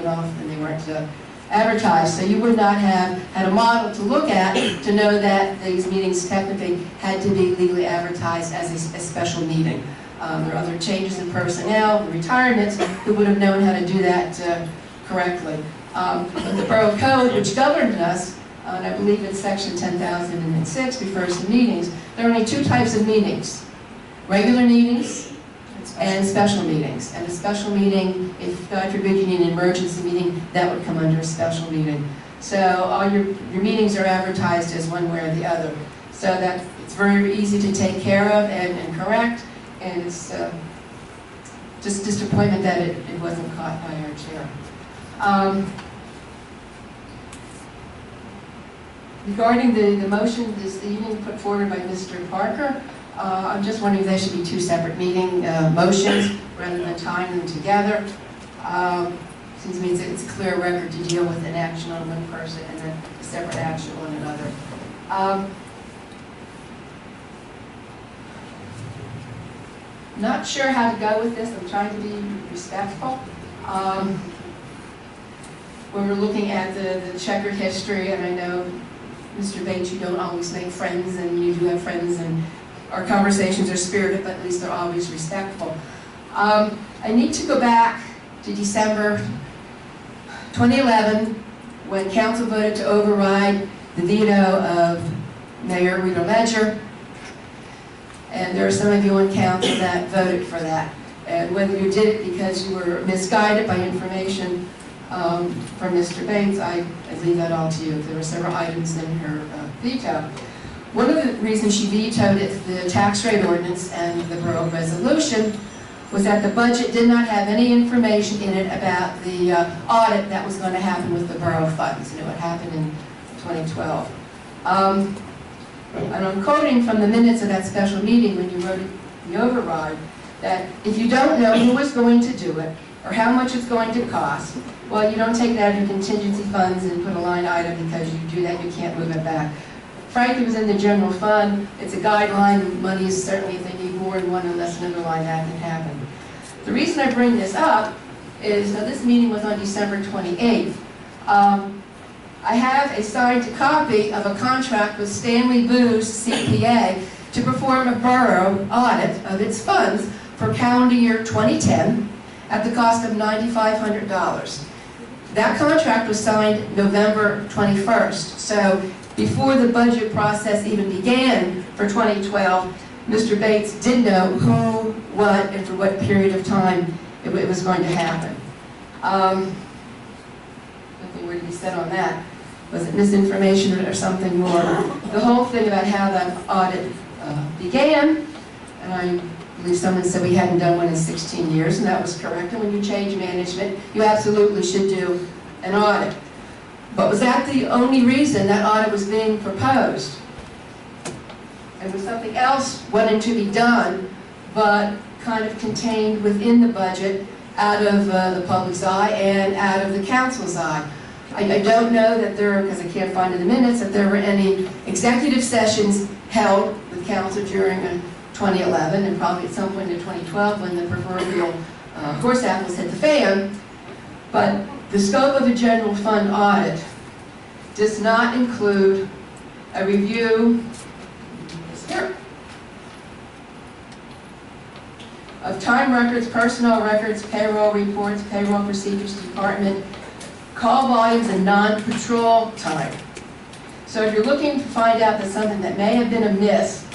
taken off and they weren't advertised. So you would not have had a model to look at to know that these meetings technically had to be legally advertised as a special meeting. There are other changes in personnel, the retirements, who would have known how to do that correctly. But the Borough Code, which governed us, and I believe it's section 10,006, refers to meetings. There are only two types of meetings: regular meetings and special meetings. And a special meeting, if God forbid you need an emergency meeting, that would come under a special meeting. So all your meetings are advertised as one way or the other. So that it's very easy to take care of and correct. And it's just disappointment that it wasn't caught by our chair. Regarding the motion this evening put forward by Mr. Parker, I'm just wondering if there should be two separate meeting motions rather than tying them together. Seems to me it's a clear record to deal with an action on one person and then a separate action on another. Not sure how to go with this. I'm trying to be respectful. When we're looking at the checkered history, and I know, Mr. Bates, you don't always make friends, and you do have friends, and our conversations are spirited, but at least they're always respectful. I need to go back to December 2011, when Council voted to override the veto of Mayor Rita Ledger. And there are some of you on council that voted for that. And whether you did it because you were misguided by information from Mr. Bates, I leave that all to you. There were several items in her veto. One of the reasons she vetoed it, the tax rate ordinance and the borough resolution, was that the budget did not have any information in it about the audit that was going to happen with the borough funds. And it would happen in 2012. And I'm quoting from the minutes of that special meeting when you wrote the override, that if you don't know who is going to do it or how much it's going to cost, well, you don't take it out of your contingency funds and put a line item, because you do that, you can't move it back. Frankly, it was in the general fund. It's a guideline. Money is certainly, if they need more than one, unless an underline, that can happen. The reason I bring this up is this meeting was on December 28th. I have a signed copy of a contract with Stanley Booz CPA to perform a borough audit of its funds for calendar year 2010 at the cost of $9,500. That contract was signed November 21st. So before the budget process even began for 2012, Mr. Bates did know who, what, and for what period of time it was going to happen. Nothing more to be said on that. Was it misinformation or something more? The whole thing about how that audit began, and I believe someone said we hadn't done one in 16 years, and that was correct. And when you change management, you absolutely should do an audit. But was that the only reason that audit was being proposed? And was something else wanting to be done, but kind of contained within the budget, out of the public's eye and out of the council's eye? I don't know that there, because I can't find in the minutes, that there were any executive sessions held with council during 2011, and probably at some point in 2012 when the proverbial horse apples hit the fan. But the scope of a general fund audit does not include a review here of time records, personnel records, payroll reports, payroll procedures department, call volumes, and non-patrol time. So if you're looking to find out that something that may have been amiss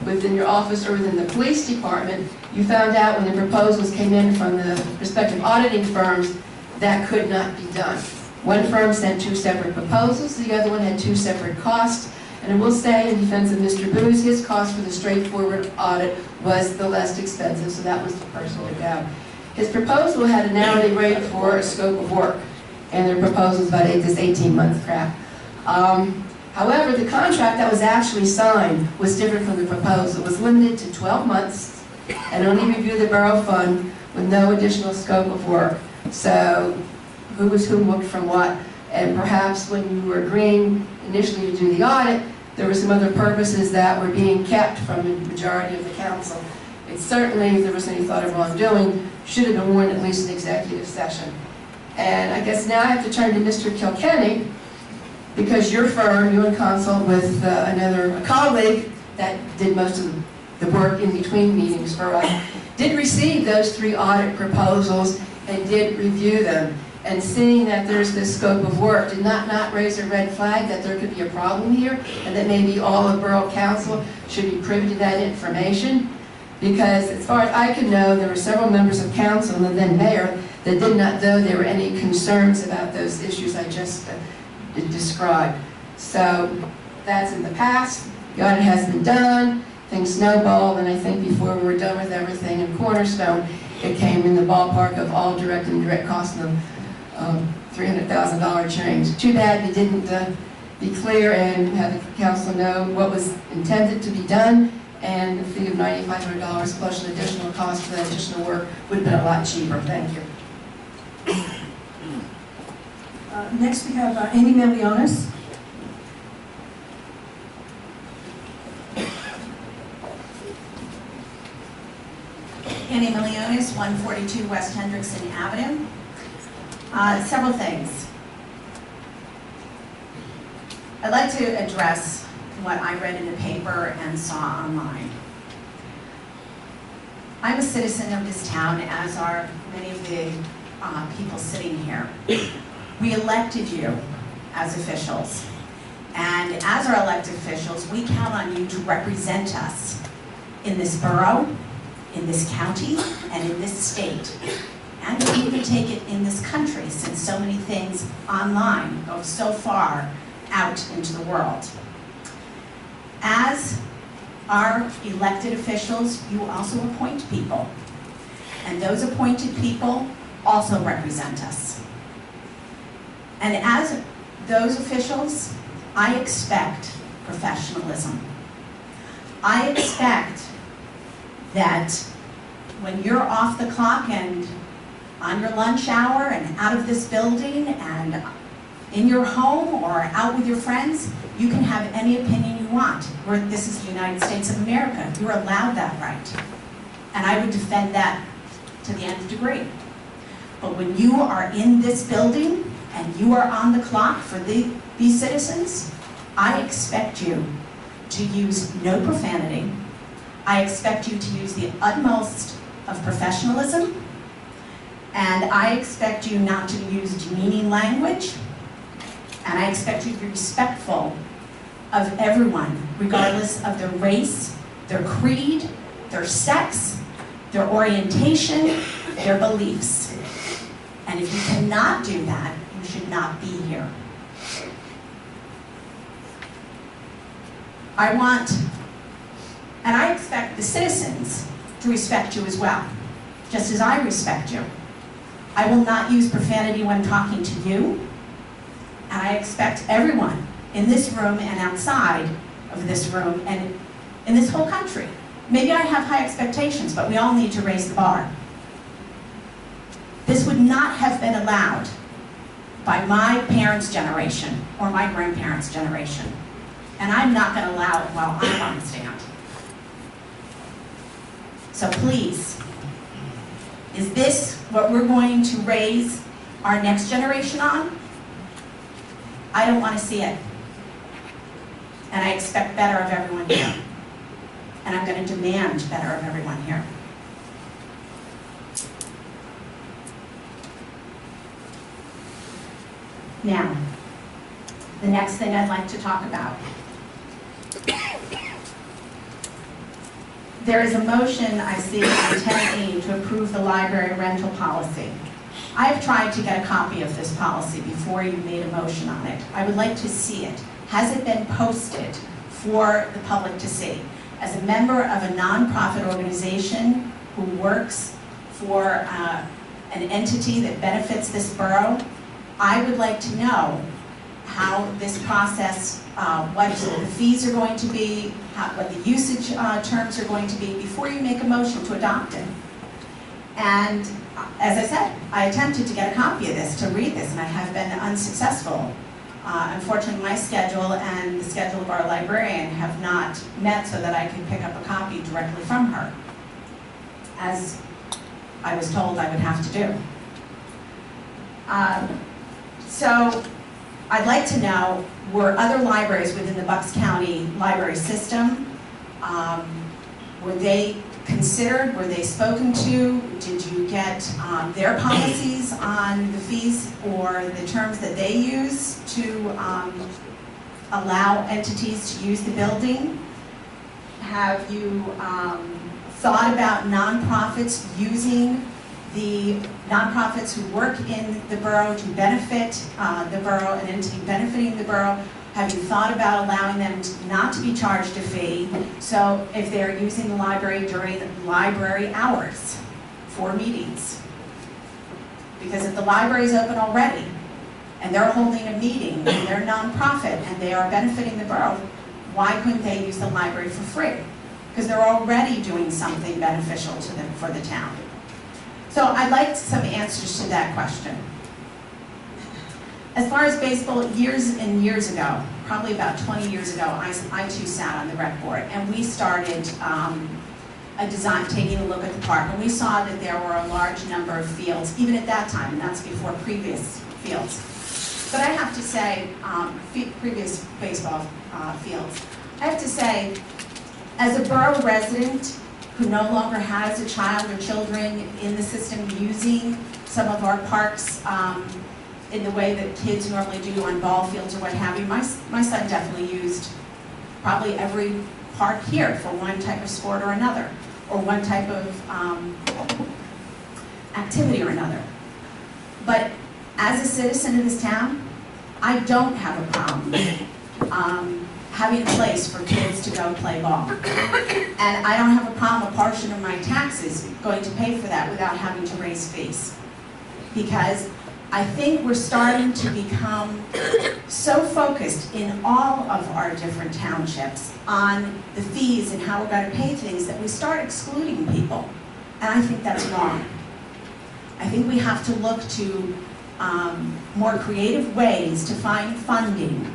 within your office or within the police department, you found out when the proposals came in from the respective auditing firms, that could not be done. One firm sent two separate proposals, the other one had two separate costs, and I will say, in defense of Mr. Booz, his cost for the straightforward audit was the less expensive, so that was the person to go. His proposal had an hourly rate for a scope of work, and their proposal was about this 18-month crap. However, the contract that was actually signed was different from the proposal. It was limited to 12 months and only review the borough fund with no additional scope of work. So who was whom, what from what, and perhaps when you were agreeing initially to do the audit, there were some other purposes that were being kept from the majority of the council. It certainly, if there was any thought of wrongdoing, should have been warned at least an executive session. And I guess now I have to turn to Mr. Kilkenny, because your firm, you in consult with a colleague that did most of the work in between meetings for us, did receive those 3 audit proposals and did review them. And seeing that there's this scope of work, did not raise a red flag that there could be a problem here, and that maybe all of Borough Council should be privy to that information. Because as far as I can know, there were several members of council and then mayor that did not know there were any concerns about those issues I just described. So that's in the past. The audit has been done. Things snowballed, and I think before we were done with everything in Cornerstone, it came in the ballpark of all direct and indirect costs of $300,000 change. Too bad we didn't be clear and have the council know what was intended to be done, and the fee of $9,500 plus an additional cost for that additional work would have been a lot cheaper. Thank you. Next we have Amy Melionis. Annie Melionis, 142 West Hendrickson Avenue. Several things. I'd like to address what I read in the paper and saw online. I'm a citizen of this town, as are many of the people sitting here. We elected you as officials, and as our elected officials, we count on you to represent us in this borough, in this county, and in this state. And we even take it in this country, since so many things online go so far out into the world. As our elected officials, you also appoint people. And those appointed people also represent us. And as those officials, I expect professionalism. I expect that when you're off the clock and on your lunch hour and out of this building and in your home or out with your friends, you can have any opinion you want. This is the United States of America. You're allowed that right. And I would defend that to the nth degree. But when you are in this building and you are on the clock for these citizens, I expect you to use no profanity. I expect you to use the utmost of professionalism, and I expect you not to use demeaning language, and I expect you to be respectful of everyone, regardless of their race, their creed, their sex, their orientation, their beliefs. And if you cannot do that, you should not be here. I expect the citizens to respect you as well, just as I respect you. I will not use profanity when talking to you, and I expect everyone in this room and outside of this room and in this whole country. Maybe I have high expectations, but we all need to raise the bar. This would not have been allowed by my parents' generation or my grandparents' generation. And I'm not going to allow it while I'm on the stand. So please, is this what we're going to raise our next generation on? I don't want to see it. And I expect better of everyone here. And I'm going to demand better of everyone here. Now, the next thing I'd like to talk about. There is a motion I see on 10E to approve the library rental policy. I have tried to get a copy of this policy before you made a motion on it. I would like to see it. Has it been posted for the public to see? As a member of a nonprofit organization who works for an entity that benefits this borough, I would like to know how this process, what the fees are going to be, what the usage terms are going to be before you make a motion to adopt it. And as I said, I attempted to get a copy of this, to read this, and I have been unsuccessful. Unfortunately, my schedule and the schedule of our librarian have not met so that I can pick up a copy directly from her, as I was told I would have to do. So I'd like to know, were other libraries within the Bucks County library system, were they considered, were they spoken to? Did you get their policies on the fees or the terms that they use to allow entities to use the building? Have you thought about nonprofits using the nonprofits who work in the borough to benefit the borough, an entity benefiting the borough? Have you thought about allowing them not to be charged a fee? So if they're using the library during library hours for meetings. Because if the library is open already and they're holding a meeting and they're nonprofit and they are benefiting the borough, why couldn't they use the library for free? Because they're already doing something beneficial to them for the town. So I'd like some answers to that question. As far as baseball, years and years ago, probably about 20 years ago, I too sat on the rec board, and we started taking a look at the park, and we saw that there were a large number of fields, even at that time, and that's before previous fields. But I have to say, previous baseball fields, I have to say, as a borough resident who no longer has a child or children in the system using some of our parks in the way that kids normally do on ball fields or what have you, my son definitely used probably every park here for one type of sport or another, or one type of activity or another. But as a citizen of this town, I don't have a problem having a place for kids to go play ball. And I don't have a problem a portion of my taxes going to pay for that without having to raise fees. Because I think we're starting to become so focused in all of our different townships on the fees and how we're going to pay things that we start excluding people. And I think that's wrong. I think we have to look to more creative ways to find funding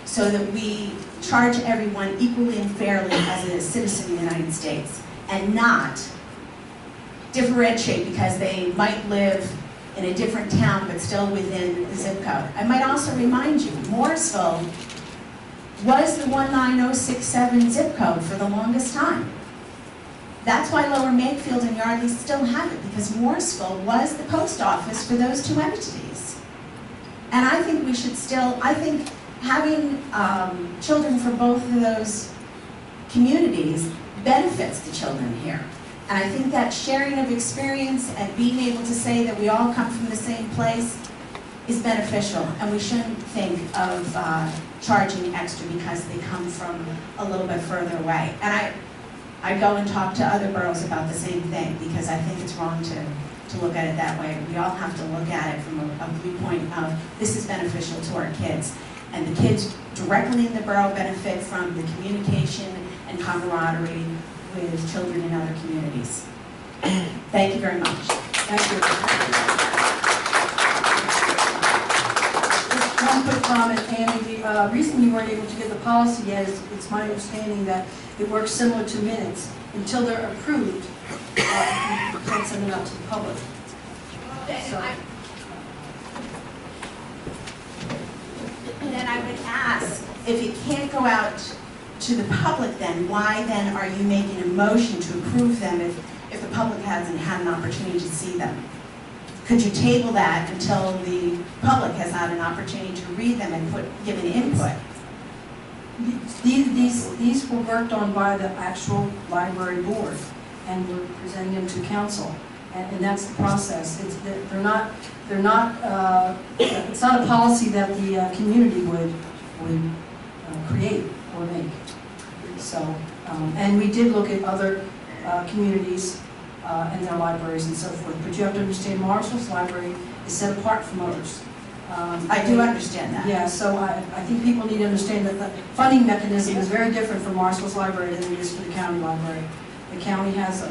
so that we charge everyone equally and fairly as a citizen of the United States, and not differentiate because they might live in a different town but still within the zip code. I might also remind you, Morrisville was the 19067 zip code for the longest time. That's why Lower Makefield and Yardley still have it, because Morrisville was the post office for those two entities. And I think we should still, I think having children from both of those communities benefits the children here. And I think that sharing of experience and being able to say that we all come from the same place is beneficial, and we shouldn't think of charging extra because they come from a little bit further away. And I go and talk to other boroughs about the same thing, because I think it's wrong to look at it that way. We all have to look at it from a viewpoint of this is beneficial to our kids. And the kids directly in the borough benefit from the communication and camaraderie with children in other communities. Thank you very much. Thank you. Just one quick comment, Andy. The reason you weren't able to get the policy yet is it's my understanding that it works similar to minutes. Until they're approved, you can't send them out to the public. So. And then I would ask, if it can't go out to the public, then why then are you making a motion to approve them if the public hasn't had an opportunity to see them? Could you table that until the public has had an opportunity to read them and give an input? These were worked on by the actual library board, and we're presenting them to council, and that's the process. They're not. It's not a policy that the community would create or make. So, and we did look at other communities and their libraries and so forth. But you have to understand, Morrisville's library is set apart from others. I do understand that. Yeah, so I think people need to understand that the funding mechanism is very different for Morrisville's library than it is for the county library. The county has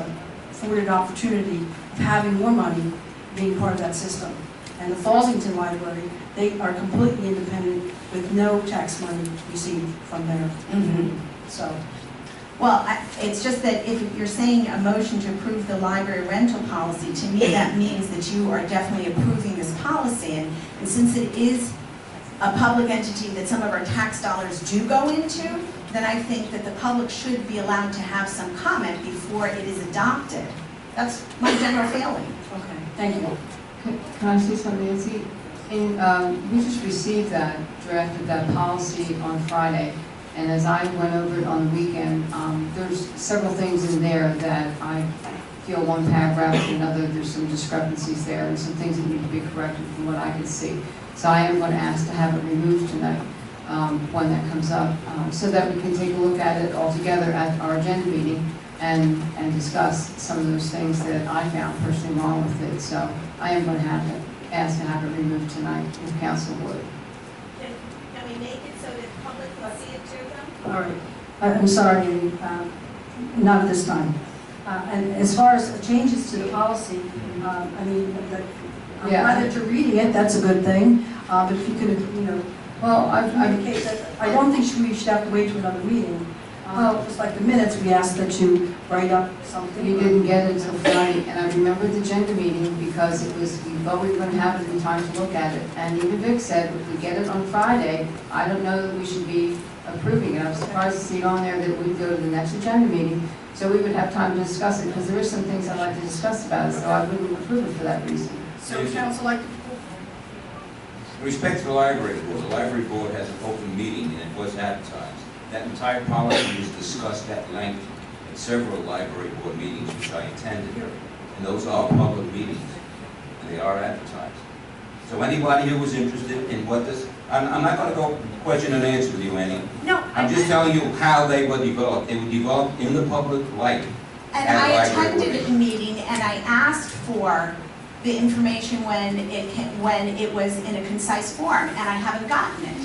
afforded opportunity of having more money being part of that system. And the Fallsington Library, they are completely independent with no tax money received from their community. So Well, it's just that if you're saying a motion to approve the library rental policy, to me that means that you are definitely approving this policy. And since it is a public entity that some of our tax dollars do go into, then I think that the public should be allowed to have some comment before it is adopted. That's my general feeling. Okay, thank you. Can I say something, Nancy? We just received that, drafted that policy on Friday, and as I went over it on the weekend, there's several things in there that I feel one paragraph and another, there's some discrepancies there and some things that need to be corrected from what I can see. So I am going to ask to have it removed tonight when that comes up, so that we can take a look at it all together at our agenda meeting and discuss some of those things that I found personally wrong with it. So I am going to ask to have it removed tonight, if council would. Can we make it so that the public can see it too, though? All right. I'm sorry, not at this time. And as far as changes to the policy, I mean, I'm glad that you're reading it, that's a good thing. But if you could, Well, communicate that, I don't think we should have to wait to another meeting. Just like the minutes, we asked that you write up something. you didn't get it until Friday, and I remember the agenda meeting because we thought we were going to have it in time to look at it. And even Vic said, if we get it on Friday, I don't know that we should be approving it. I was surprised to see on there that we'd go to the next agenda meeting, so we would have time to discuss it, because there is some things I'd like to discuss about it, so I wouldn't approve it for that reason. So council, like, In respect to the library board has an open meeting and it was advertised. That entire policy was discussed at length at several library board meetings which I attended. And those are public meetings and they are advertised. So anybody who was interested in what this, I'm not going to go question and answer with you, Annie. No. I'm just telling you how they were developed. They were developed in the public light. And I attended a meeting and I asked for the information when it was in a concise form, and I haven't gotten it.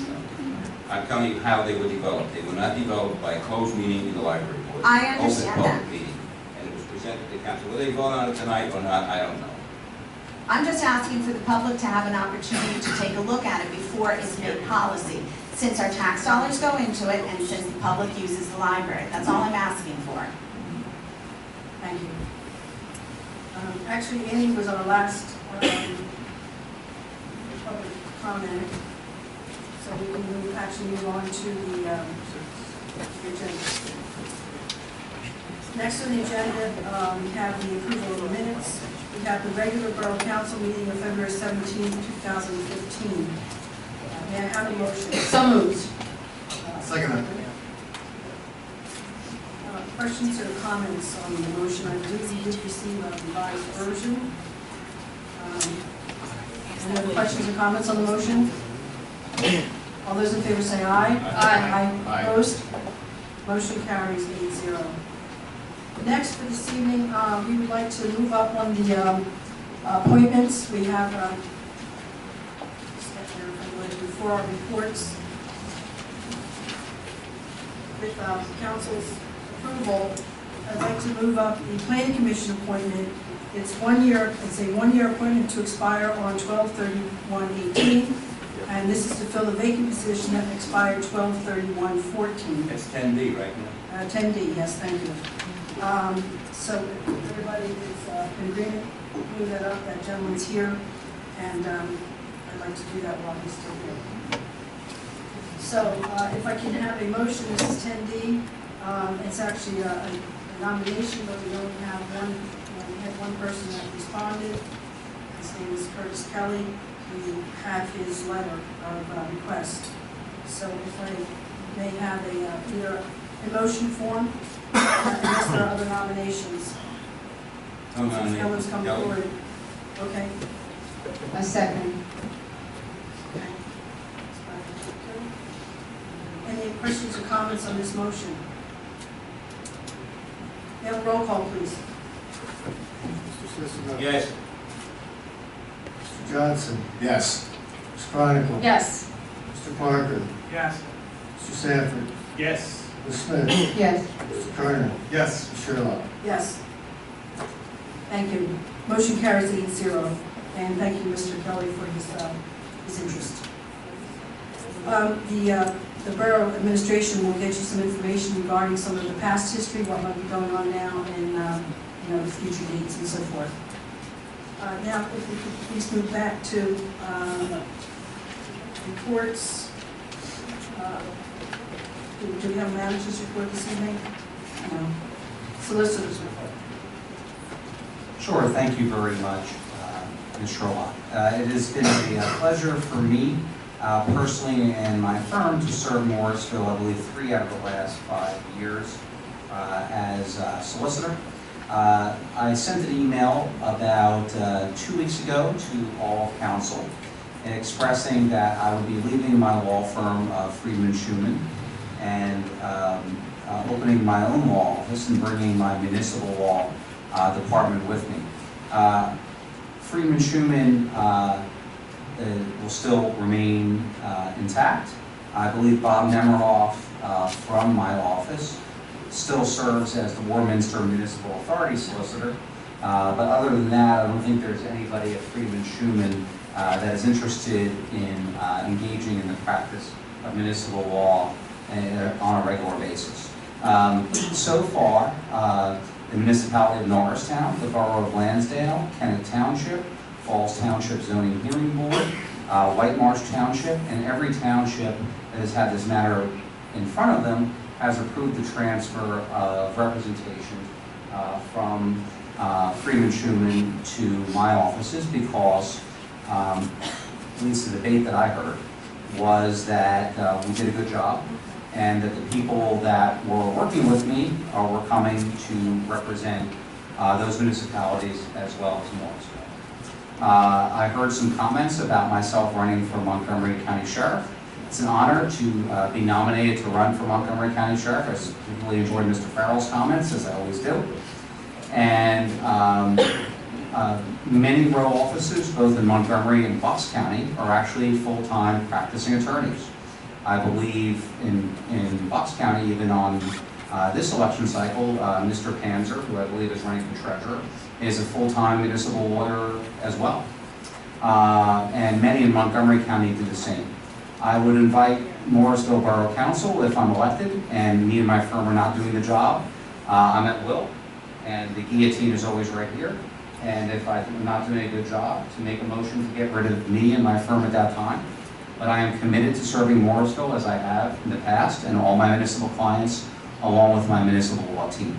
I'm telling you how they were developed. They were not developed by a closed meeting in the library board. I understand Open that. public meeting. And it was presented to the council. Whether they vote on it tonight or not, I don't know. I'm just asking for the public to have an opportunity to take a look at it before it's made policy, since our tax dollars go into it and since the public uses the library. That's all I'm asking for. thank you. Actually, Annie was our last public comment, so we can actually move on to the agenda. Next on the agenda, we have the approval of the minutes. We have the regular Borough Council meeting of February 17, 2015. May I have a motion? So moved. Second. Questions or comments on the motion? I believe we did receive a revised version. Any other questions or comments on the motion? All those in favor say aye. Aye. Aye. Opposed? Motion carries 8-0. Next for this evening, we would like to move up on the appointments. We have, before our reports, with council's approval, I'd like to move up the planning commission appointment. It's 1 year, it's a 1 year appointment to expire on 12/31/18, and this is to fill the vacant position that expired 12/31/14. It's 10D right now. 10D, yes, thank you. So everybody is in agreement, move that up, that gentleman's here, and I'd like to do that while he's still here. So if I can have a motion, this is 10D. It's actually a nomination, but we only have one. We had one person that responded. His name is Curtis Kelly. We have his letter of request. So if I may have either a motion form, unless there are other nominations. No nomination. No one's come Kelly. forward. Okay. A second. Any questions or comments on this motion? May I have a roll call, please? Mr. Sisseton. Yes. Mr. Johnson. Yes. Ms. Chronicle. Yes. Mr. Parker. Yes. Mr. Sanford. Yes. Ms. Smith. Yes. Mr. Turner. Yes. Ms. Sherlock. Yes. Thank you. Motion carries 8-0. And thank you, Mr. Kelly, for his interest. The Borough Administration will get you some information regarding some of the past history, what might be going on now, and the future dates and so forth. Now, if we could please move back to reports. Do we have a manager's report this evening? No. Solicitor's report. Sure, thank you very much, Ms. Sherlock. It has been a pleasure for me personally and my firm to serve Morrisville, I believe, 3 out of the last 5 years as solicitor. I sent an email about 2 weeks ago to all council expressing that I would be leaving my law firm of Friedman Schumann and opening my own law office and bringing my municipal law department with me. Friedman Schumann will still remain intact. I believe Bob Nemiroff from my office still serves as the Warminster Municipal Authority Solicitor. But other than that, I don't think there's anybody at Friedman Schumann that is interested in engaging in the practice of municipal law on a regular basis. So far, the municipality of Norristown, the Borough of Lansdale, Kennett Township, Falls Township Zoning Hearing Board, White Marsh Township, and every township that has had this matter in front of them has approved the transfer of representation from Friedman Schumann to my offices because, at least the debate that I heard, was that we did a good job and that the people that were working with me were coming to represent those municipalities as well as Morrisville. I heard some comments about myself running for Montgomery County Sheriff. It's an honor to be nominated to run for Montgomery County Sheriff. I particularly enjoyed Mr. Farrell's comments, as I always do. And many borough officers, both in Montgomery and Bucks County, are actually full-time practicing attorneys. I believe in Bucks County, even on this election cycle, Mr. Panzer, who I believe is running for treasurer, is a full-time municipal lawyer as well. And many in Montgomery County do the same. I would invite Morrisville Borough Council, if I'm elected, and me and my firm are not doing the job, I'm at will, and the guillotine is always right here. And if I'm not doing a good job, to make a motion to get rid of me and my firm at that time. But I am committed to serving Morrisville as I have in the past and all my municipal clients, along with my municipal law team.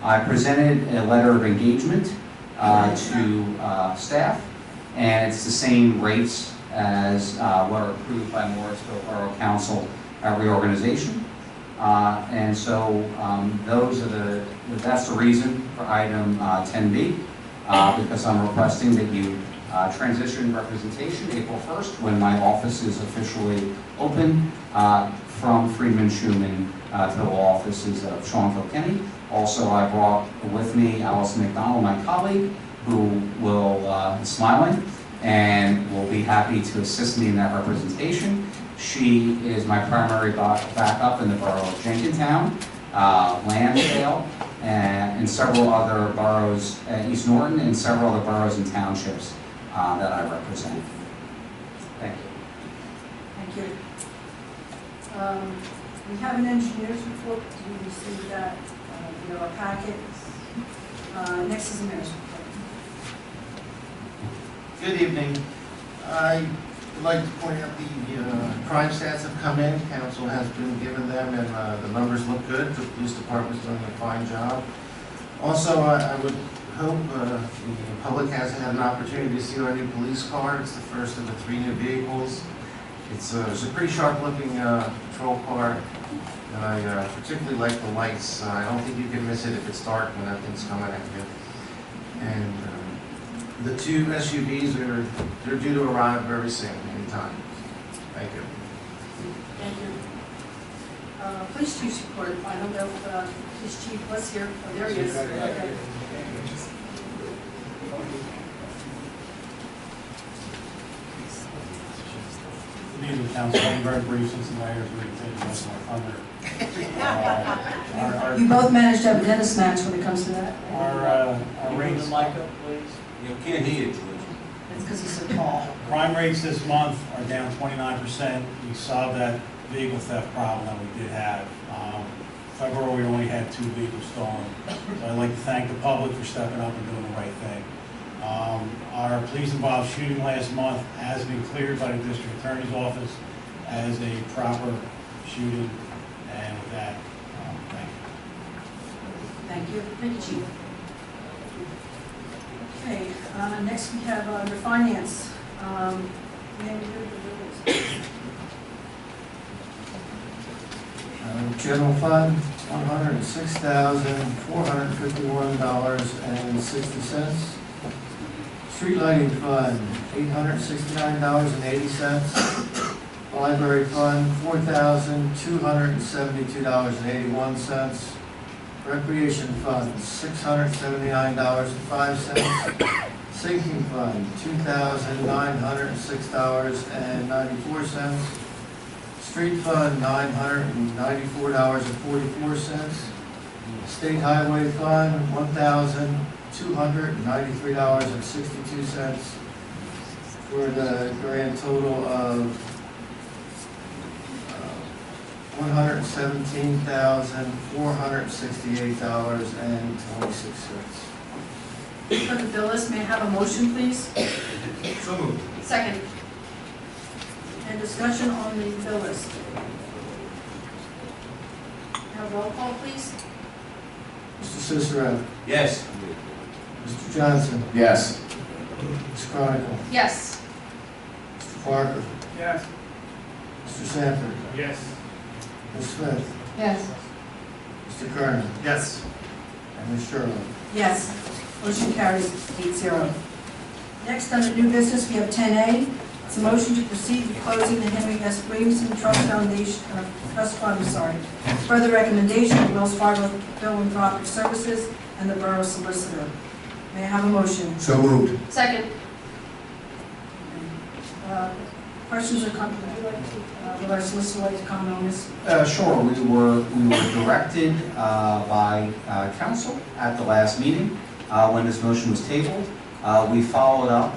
I presented a letter of engagement to staff, and it's the same rates as what are approved by Morrisville Borough Council at reorganization. And so that's the reason for item 10B, because I'm requesting that you transition representation April 1st when my office is officially open from Friedman Schumann to the law offices of Sean Kilkenny. Also, I brought with me Allison McDonald, my colleague, who will be smiling and will be happy to assist me in that representation. She is my primary backup in the borough of Jenkintown, Lansdale, and several other boroughs, East Norton, and several other boroughs and townships that I represent. Thank you. Thank you. We have an engineer's report. You received that in our packet. Next is the mayor's report. Good evening. I would like to point out the crime stats have come in. Council has been given them, and the numbers look good. The police department's doing a fine job. Also, I would hope the public has had an opportunity to see our new police car. It's the first of the 3 new vehicles. It's a pretty sharp-looking patrol car, and I particularly like the lights. I don't think you can miss it if it's dark when that thing's coming at you. And the 2 SUVs they're due to arrive very soon, anytime. Thank you. Thank you. Police chief's report. I don't know if police chief was here. Oh, there he is. Okay. Good evening, Council. I'm very brief since the mayor's already taken most of my thunder. You both managed to have a tennis match when it comes to that. Our range. You can't hear it, George. It's because he's so tall. Crime rates this month are down 29%. We solved that vehicle theft problem that we did have. February, we only had 2 vehicles stolen. So I'd like to thank the public for stepping up and doing the right thing. Our police-involved shooting last month has been cleared by the district attorney's office as a proper shooting. And with that, thank you. Thank you, Chief. Okay, next we have under finance. General fund, $106,451.60. Street lighting fund, $869.80. Library fund, $4,272.81. Recreation fund, $679.05. Sinking fund, $2,906.94. Street fund, $994.44. State highway fund, $1,293.62, for the grand total of $117,468.26. For the bill list, may I have a motion, please? So moved. Second. And discussion on the bill list. Have a roll call, please. Mr. Cicero. Yes. Mr. Johnson. Yes. Ms. Chronicle. Yes. Mr. Parker. Yes. Mr. Sanford. Yes. Ms. Smith. Yes. Mr. Kernan. Yes. And Ms. Sherlock. Yes. Motion carries 8-0. Next, under new business, we have 10A. It's a motion to proceed with closing the Henry S. Williamson Trust Foundation, Trust Fund, Further recommendation of Wells Fargo Philanthropic Services and the Borough Solicitor. May I have a motion? So moved. Second. Questions or comments? Would our solicitor like to comment on this? Sure. We were directed by council at the last meeting when this motion was tabled. We followed up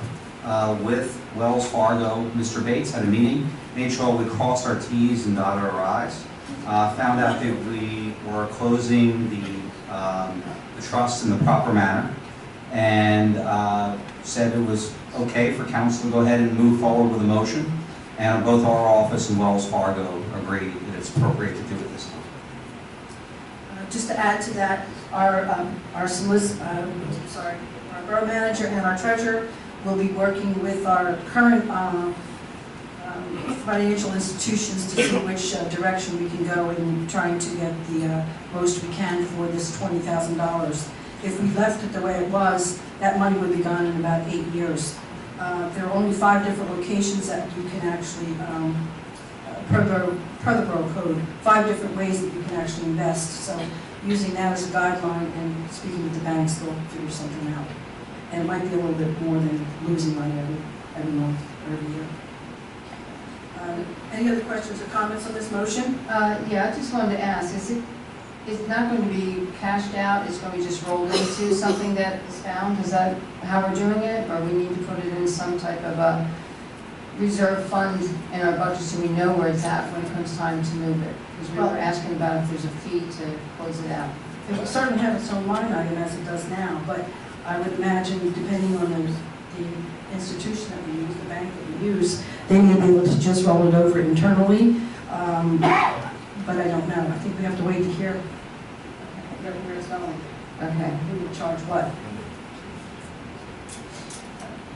with Wells Fargo. Mr. Bates had a meeting, made sure we crossed our T's and dotted our I's. Found out that we were closing the trust in the proper manner, and said it was okay for council to go ahead and move forward with a motion. And both our office and Wells Fargo agreed that it's appropriate to do it this time. Just to add to that, our borough manager and our treasurer will be working with our current financial institutions to see which direction we can go in trying to get the most we can for this $20,000. If we left it the way it was, that money would be gone in about 8 years. There are only 5 different locations that you can actually, per the borough code, 5 different ways that you can actually invest. So using that as a guideline and speaking with the banks, they'll figure something out. And it might be a little bit more than losing money every month or every year. Any other questions or comments on this motion? Yeah, I just wanted to ask, is it not going to be cashed out, it's going to be just rolled into something that is found? Is that how we're doing it, or we need to put it in some type of a reserve fund in our budget so we know where it's at when it comes time to move it? Because we were asking about if there's a fee to close it out. It will certainly have its own line item as it does now, but I would imagine, depending on the institution that we use, the bank that we use, they may be able to just roll it over internally, but I don't know. I think we have to wait to hear where it's going. Okay. Who will charge what?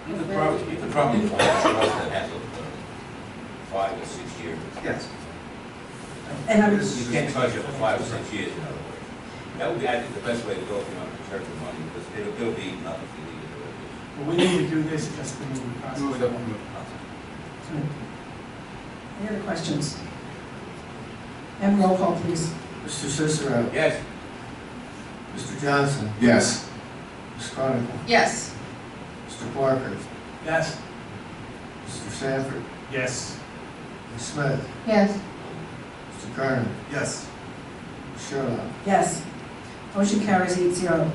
You could probably find a trust that has a 5 or 6 years. Yes. And I would, You can't charge it for 5 or 6 years, in other words. That would be, I think, the best way to go if you want to preserve the money, because it'll be nothing for you to do. Well, we need to do this just to move the process. Move it up. any other questions? And roll call, please. Mr. Cicero. Yes. Mr. Johnson. Yes. Ms. Chronicle. Yes. Mr. Parker. Yes. Mr. Sanford. Yes. Ms. Smith. Yes. Mr. Kernan. Yes. Ms. Sherlock. Yes. Motion carries 8-0.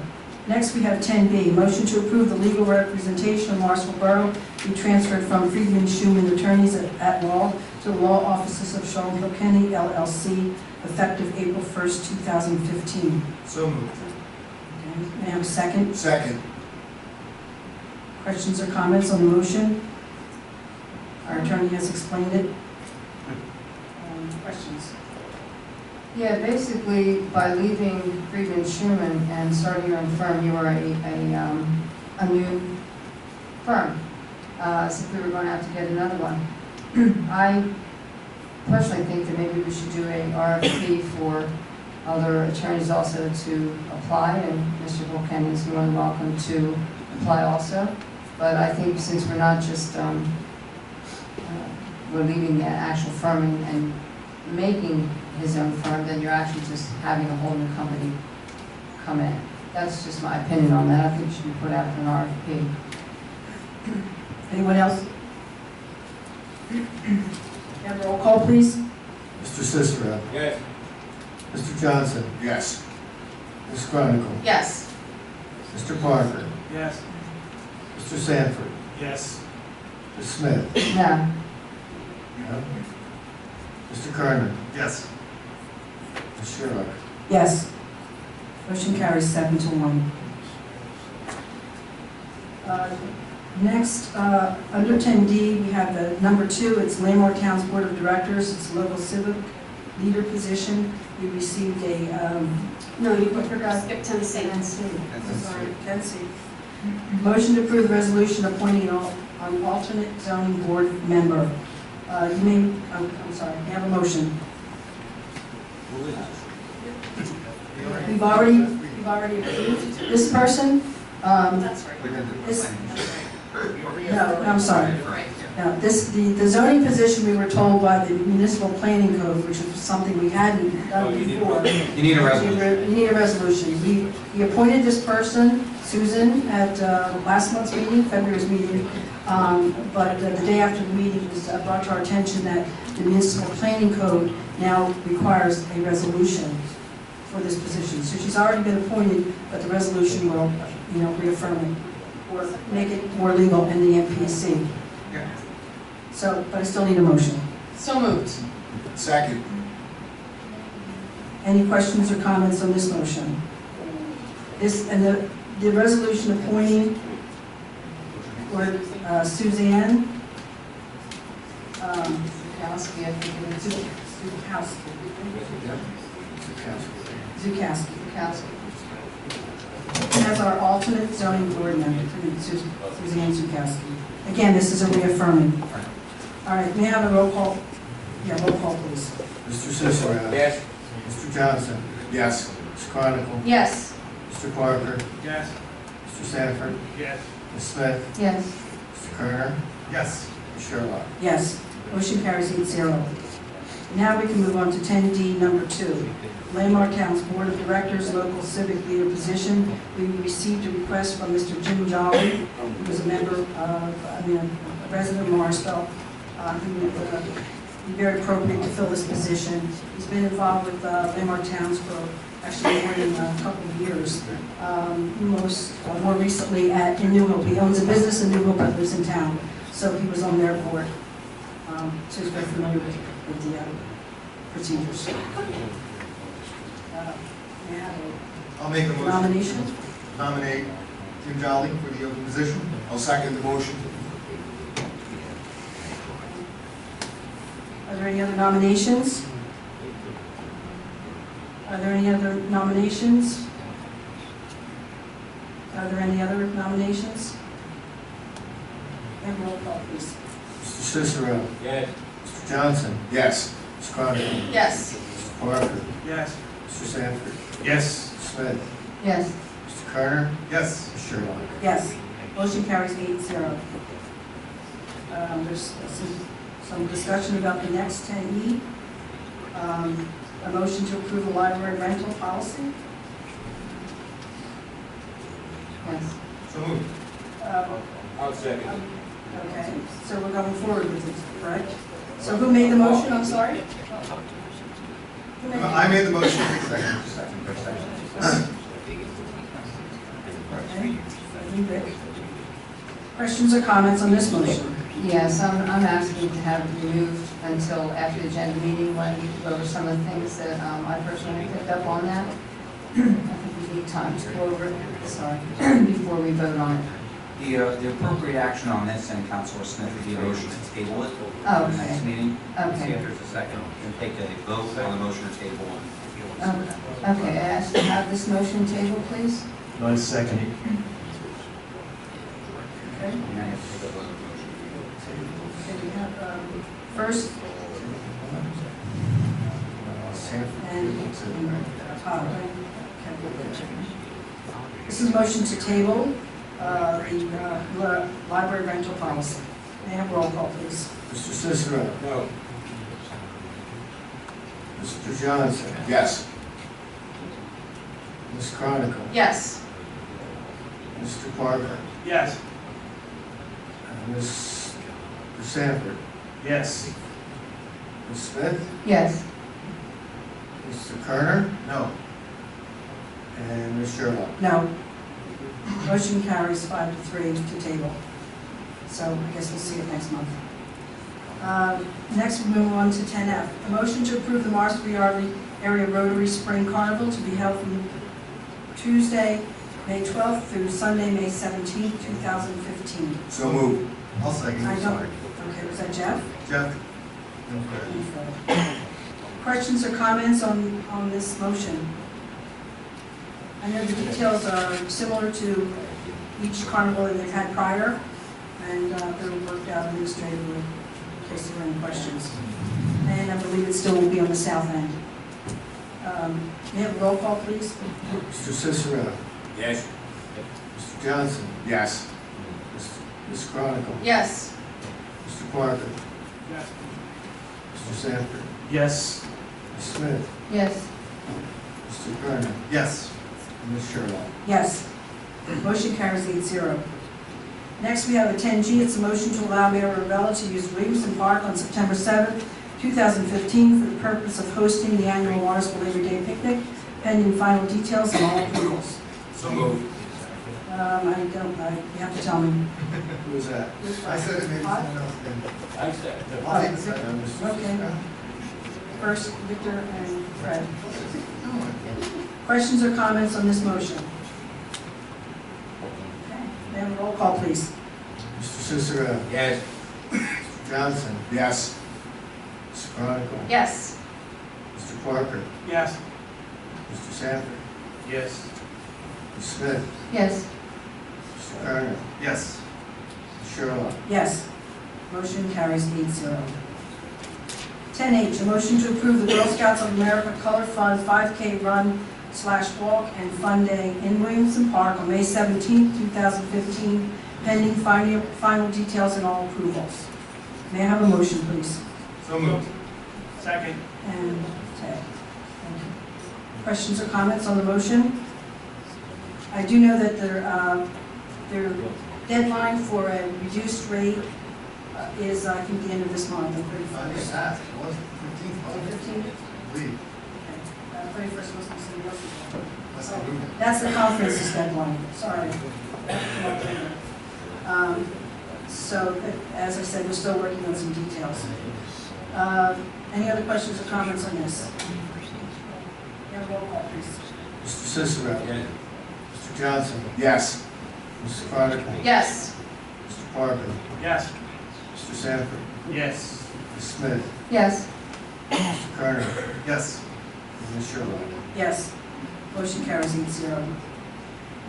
Next, we have 10B, motion to approve the legal representation of Morrisville Borough be transferred from Friedman Schumann Attorneys at Law to the Law Offices of Sean Kilkenny LLC, effective April 1st, 2015. So moved. Okay, may I have a second? Second. Questions or comments on the motion? Our attorney has explained it. Questions? Yeah, basically, by leaving Friedman Schumann and starting your own firm, you are a new firm. So we were going to have to get another one. I personally think that maybe we should do a RFP for other attorneys also to apply, and Mr. Kilkenny is more than welcome to apply also. But I think since we're not just, we're leaving the actual firm and making his own firm, then you're actually just having a whole new company come in. That's just my opinion on that. I think it should be put out for an RFP. Anyone else? Have a roll call, please. Mr. Cicero. Yes. Mr. Johnson. Yes. Ms. Chronicle. Yes. Mr. Parker. Yes. Mr. Sanford. Yes. Ms. Smith. No. No. Mr. Kernan. Yes. Ms. Sherlock. Yes. Motion carries 7-1. Next, under 10D, we have the number 2, it's Landmark Town's Board of Directors, it's a local civic leader position. We received a, No, you forgot, skip Tennessee. Tennessee. Motion to approve the resolution appointing an alternate zoning board member. You may, I'm sorry, you have a motion. Who is this? We've already approved this person. That's right. This, no, I'm sorry. Now, the zoning position, we were told by the municipal planning code, which is something we hadn't done before. You need a resolution. You need a resolution. We appointed this person, Susan, at last month's meeting, February's meeting, but the day after the meeting, it was brought to our attention that the municipal planning code now requires a resolution for this position. So she's already been appointed, but the resolution will, reaffirm it or make it more legal in the MPC. Yeah. So, but I still need a motion. So moved. Second. Any questions or comments on this motion? And the resolution appointing for Suzanne Zukowski, I think it is. Zukowski Zukowski. as our alternate zoning board member, Suzanne Zukowski. Again, this is a reaffirming. All right, may I have a roll call? Yeah, roll call, please. Mr. Cicero. Yes. Mr. Johnson. Yes. Ms. Chronicle. Yes. Mr. Parker. Yes. Mr. Sanford. Yes. Ms. Smith. Yes. Mr. Kerner. Yes. Ms. Sherlock. Yes, motion carries 8-0. Now we can move on to 10D, number 2. Landmark Town's Board of Directors, local civic leader position. We received a request from Mr. Jim Jolly, who was a member of, a resident of Morrisville, who would be very appropriate to fill this position. He's been involved with Landmark Towns for actually more than a couple of years. More recently in New Hope. He owns a business in New Hope but lives in town, so he was on their board. So he's very familiar with the procedures. May I have I'll make a a motion nomination? to nominate Jim Jolly for the open position. I'll second the motion. Are there any other nominations? Are there any other nominations? Are there any other nominations? And roll call, please. Mr. Cicero. Yes. Mr. Johnson. Yes. Ms. Chronicle. Yes. Mr. Parker. Yes. Mr. Sanford. Yes. Ms. Smith. Yes. Mr. Kerner. Yes. Ms. Sherlock. Yes, motion carries 8-0. There's some discussion about the next 10E. A motion to approve a library rental policy. Yes. So moved. I'll second. Okay, so we're going forward with it, correct? So who made the motion, I'm sorry? Who made I it? made the motion. Okay. Rick. Questions or comments on this motion? Yes, I'm asking to have it removed until after the agenda meeting when we go over some of the things that I personally picked up on that. I think we need time to go over it, sorry, before we vote on it. The appropriate action on this, and Councilor Smith, would be a motion to table it Oh, for the next okay. meeting. See Okay. if there's a second, and take a vote on the motion to table it. Okay, I ask to have this motion table, please. I second it. Okay. And then you have to take a vote on the motion. Okay, we have, first, This is motion to table the library rental policy. May I have roll call, please? Mr. Cicero. No. Mr. Johnson. Yes. Ms. Chronicle. yes. Mr. Parker. Yes. Ms. Sanford. Yes. Ms. Smith. Yes. Mr. Kerner. No. And Ms. Sherlock. No. Motion carries 5-3 to table. So I guess we'll see it next month. Next, we move on to 10F. A motion to approve the Morrisville Area Rotary Spring Carnival to be held from Tuesday, May 12th through Sunday, May 17th, 2015. So moved. I'll second. I don't, okay, was that Jeff? Jeff? Questions or comments on this motion? I know the details are similar to each carnival that they've had prior, and they're worked out administratively in case there are any questions. And I believe it still will be on the south end. May I have a roll call, please? Mr. Cicero. Yes. Mr. Johnson. Yes. Ms. Chronicle. Yes. Mr. Parker. Yes. Mr. Sanford. Yes. Ms. Smith. Yes. Mr. Kerner. Yes. And Ms. Sherlock. Yes. Motion carries 8-0. Next, we have a 10G. It's a motion to allow Mayor Ravella to use Williamson Park on September 7th, 2015 for the purpose of hosting the annual Morrisville Labor Day picnic, pending final details and all approvals. So moved. You have to tell me. Who was that? I said it, maybe someone else did. I said. I'll take the second. Mr. Okay. First, Victor and Fred. Questions or comments on this motion? Okay. May I have a roll call, please? Mr. Cicero. Yes. Mr. Johnson. Yes. Ms. Chronicle. Yes. Mr. Parker. Yes. Mr. Sanford. Yes. Ms. Smith. Yes. Mr. Kerner. Yes. Ms. Sherlock. Yes. Motion carries 8-0. 10H, a motion to approve the Girl Scouts of America Color Fund 5K Run/Walk and Fun Day in Williamson Park on May 17th, 2015, pending final details and all approvals. May I have a motion, please? So moved. Second. And Ted. Thank you. Questions or comments on the motion? I do know that their deadline for a reduced rate is, I think, the end of this month, the 31st. It was 15th. 15th? Leave. 31st must be something else. Unless I move it. That's the conference's deadline, sorry. So, as I said, we're still working on some details. Any other questions or comments on this? Yeah, roll call, please. Mr. Cicero. Yes. Mr. Johnson. Yes. Mr. Chronicle. Yes. Mr. Parker. Yes. Mr. Sanford. Yes. Ms. Smith. Yes. Mr. Kerner. Yes. And Ms. Sherlock. Yes. Motion carries 8-0.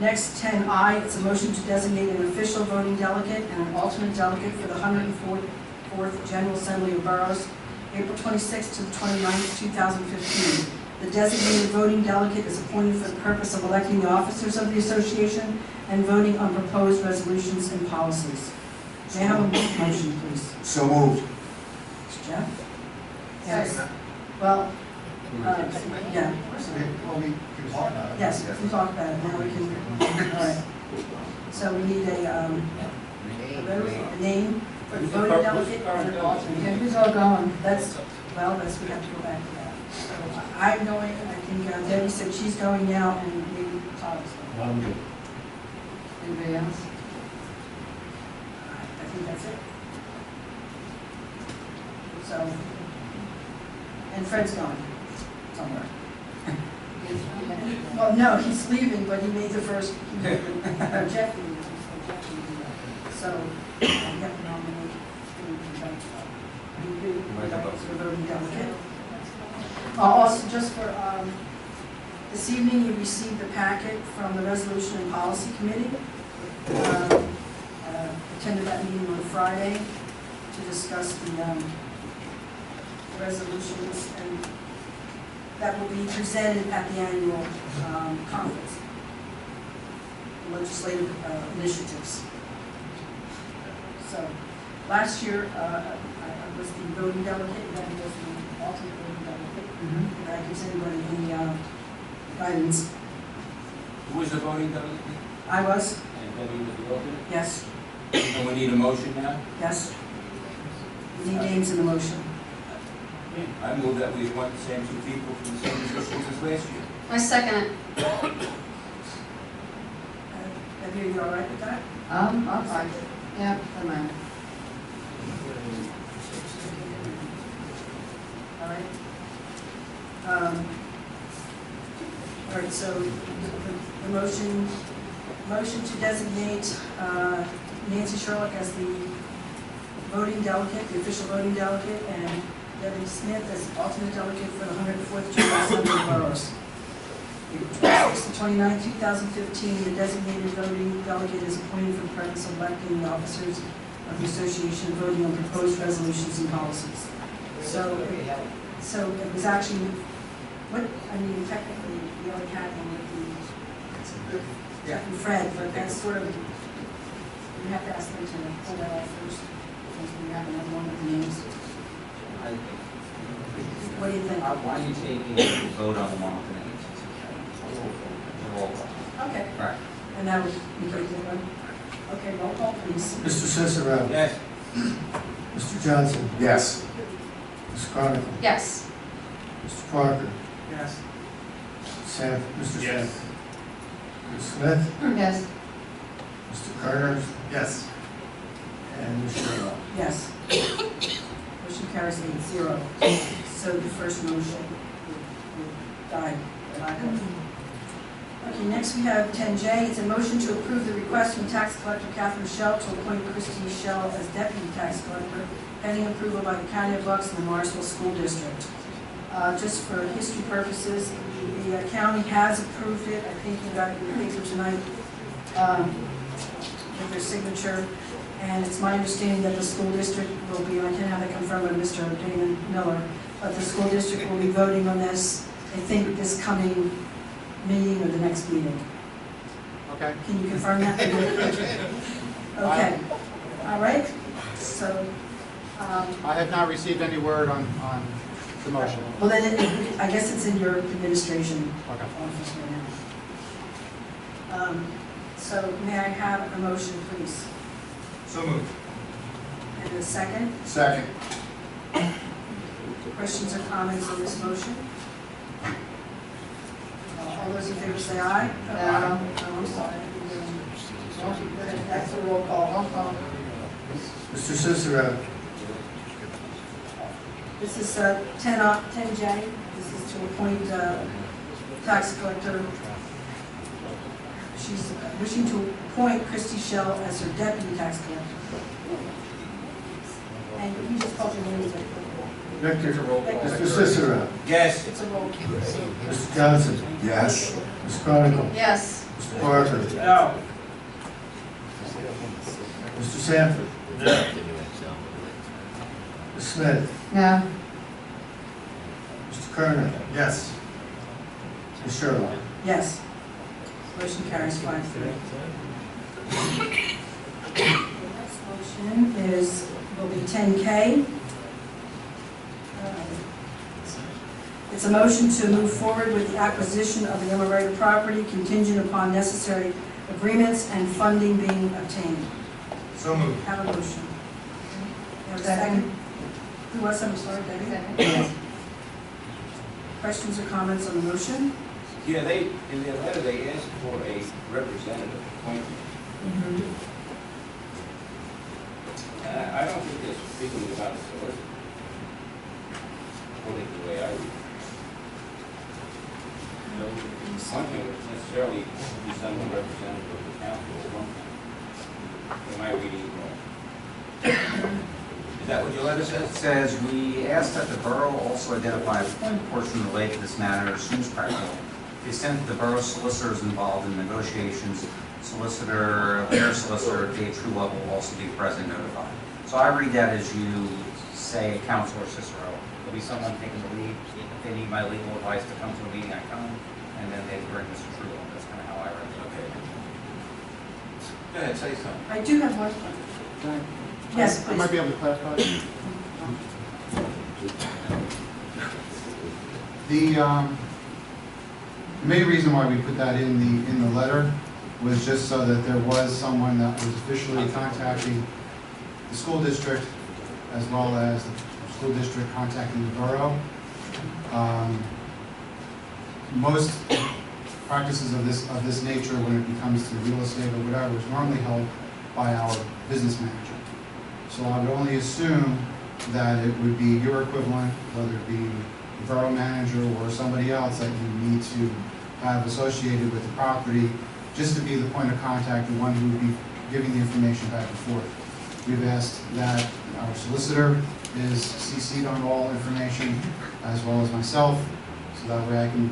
Next, 10I, it's a motion to designate an official voting delegate and an alternate delegate for the 104th General Assembly of Boroughs, April 26th to the 29th, 2015. The designated voting delegate is appointed for the purpose of electing the officers of the association and voting on proposed resolutions and policies. May I have a motion, please? So moved. Jeff? Yes. Well, yeah. Well, we can talk about it. Yes, we can talk about it, now we can, all right. So we need a name for the voting delegate and an Yeah, alternate. who's all going? That's, we have to go back to that. So I'm going, I think Debbie said she's going now, and maybe Todd's going. I'm good. Anybody else? I think that's it. So, and Fred's gone somewhere. Well, no, he's leaving, but he made the first, Jeff leaving. So, you have to nominate the voting delegate. Also, just for, this evening, you received the packet from the Resolution and Policy Committee. Attended that meeting on Friday to discuss the resolutions, and that will be presented at the annual conference, legislative initiatives. So, last year, I was the voting delegate, and then was the alternate voting delegate. If that gives anybody any guidance. Who was the voting delegate? I was, And Debbie was the alternate? yes, And we need a motion now? yes. You need names in the motion. I move that we appoint the same two people for the same positions as last year. I second it. Have you all right with that? I'm fine. Yeah, I'm fine. All right. All right, so the motion to designate Nancy Sherlock as the voting delegate, the official voting delegate, and Debbie Smith as alternate delegate for the 104th General Assembly of Boroughs. 29, 2015, the designated voting delegate is appointed for the purpose of electing the officers of the association voting on proposed resolutions and policies. So it was actually, technically, the other cat with the Fred, but that's sort of, we have to ask them to pull that off first, since we have another one with the names. What do you think? Why are you taking the vote on the one with the names? Roll call. Okay, All right. and that would be good. Okay, roll call, please. Mr. Cicero. Yes. Mr. Johnson. Yes. Ms. Chronicle. Yes. Mr. Parker. Yes. Mr. Yes. Sanford. Ms. Smith. Yes. Mr. Carter. Yes. And Ms. Sherlock. Yes. Motion carries 8-0. So the first motion would die. Okay, next we have 10J. It's a motion to approve the request from Tax Collector Catherine Shell to appoint Christine Shell as Deputy Tax Collector, pending approval by the County of Bucks and the Morrisville School District. Just for history purposes, the county has approved it. I think you got it in the paper tonight with their signature. And it's my understanding that the school district will be, I can have it confirmed by Mr. Damon Miller, but the school district will be voting on this, I think, this coming meeting or the next meeting. Okay. Can you confirm that? Okay. All right. So, I have not received any word on the motion. well then, I guess it's in your administration Okay. office right now. So may I have a motion, please? So moved. And a second? Second. Questions or comments on this motion? All those in favor say aye. Aye. Oh, I'm sorry. That's a roll call. Mr. Cicero. This is 10J. This is to appoint tax collector. She's wishing to appoint Christy Shell as her deputy tax collector. And you just called your name. Victor. Mr. Cicero. Yes. It's a roll call. Mr. Johnson. Yes. Ms. Chronicle. Yes. Mr. Parker. No. Mr. Sanford. No. Ms. Smith. No. Mr. Kerner. Yes. Ms. Sherlock. Yes. Motion carries 5-3. Next motion will be 10K. It's a motion to move forward with the acquisition of the Emirator property contingent upon necessary agreements and funding being obtained. So moved. Have a motion. Have a second? Who was, I'm sorry, Debbie? Second. Questions or comments on the motion? Yeah, in their letter, they asked for a representative appointed. I don't think they're speaking about a solicitor, according to the way I read it. One thing would necessarily be someone representative of the council or one thing. Am I reading it wrong? Is that what your letter It says? says, "We ask that the borough also identify a point portion related to this matter as soon as practical. To the extent that the borough solicitor is involved in negotiations, solicitor, their solicitor, Dave Truelove will also be present and notified." So I read that as you say, Counselor Cicero, there'll be someone taking the lead. If they need my legal advice to come to a meeting, I come, and then they bring Mr. Truelove. That's kind of how I read it. Okay. Go ahead, say something. I do have one. Yes, I might please. be able to clarify. The main reason why we put that in the letter was just so that there was someone that was officially contacting the school district as well as the school district contacting the borough. Most practices of this nature, when it becomes to real estate or whatever, is normally held by our business manager. So I would only assume that it would be your equivalent, whether it be the borough manager or somebody else that you need to have associated with the property, just to be the point of contact, the one who would be giving the information back and forth. We've asked that our solicitor is CC'd on all information, as well as myself, so that way I can